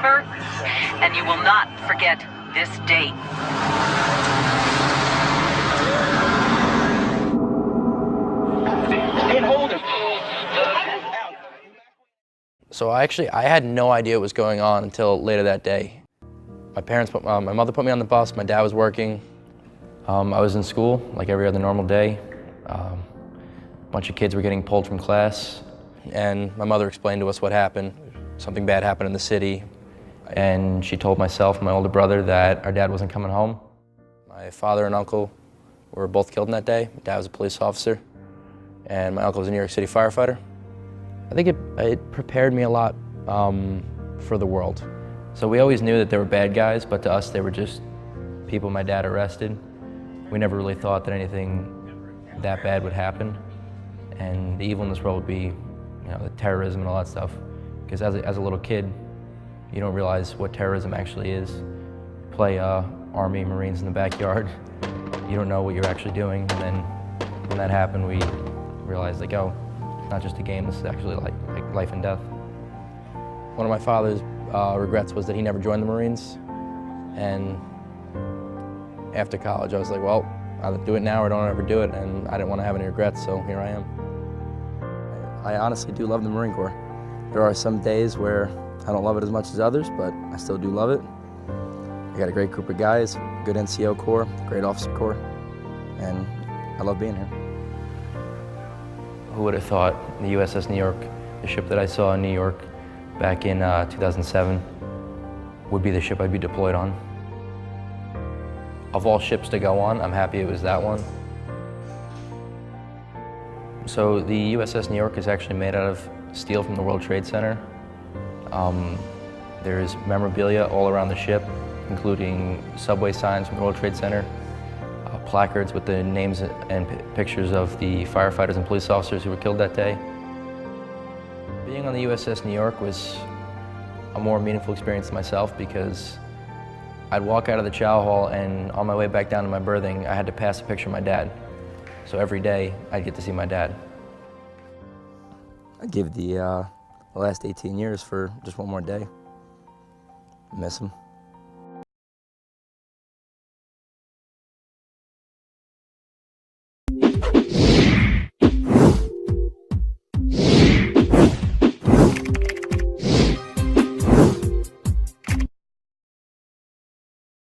number, and you will not forget this date. So I had no idea what was going on until later that day. My mother put me on the bus, my dad was working. I was in school like every other normal day. A bunch of kids were getting pulled from class, and my mother explained to us what happened. Something bad happened in the city, and she told myself and my older brother that our dad wasn't coming home. My father and uncle were both killed in that day. My dad was a police officer, and my uncle was a New York City firefighter. I think it prepared me a lot for the world. So we always knew that they were bad guys, but to us they were just people my dad arrested. We never really thought that anything that bad would happen, and the evil in this world would be, the terrorism and all that stuff. Because as a little kid, you don't realize what terrorism actually is. You play Army, Marines in the backyard. You don't know what you're actually doing, and then when that happened, we realized like, oh, it's not just a game. This is actually like life and death. One of my father's regrets was that he never joined the Marines, and after college, I was like, well, either do it now or don't ever do it, and I didn't want to have any regrets, so here I am. I honestly do love the Marine Corps. There are some days where I don't love it as much as others, but I still do love it. I got a great group of guys, good NCO Corps, great officer corps, and I love being here. Who would have thought the USS New York, the ship that I saw in New York back in 2007, would be the ship I'd be deployed on. Of all ships to go on, I'm happy it was that one. So the USS New York is actually made out of steel from the World Trade Center. There's memorabilia all around the ship, including subway signs from the World Trade Center, placards with the names and pictures of the firefighters and police officers who were killed that day. Being on the USS New York was a more meaningful experience to myself because I'd walk out of the chow hall, and on my way back down to my berthing, I had to pass a picture of my dad. So every day, I'd get to see my dad. I'd give the last 18 years for just one more day. Miss him.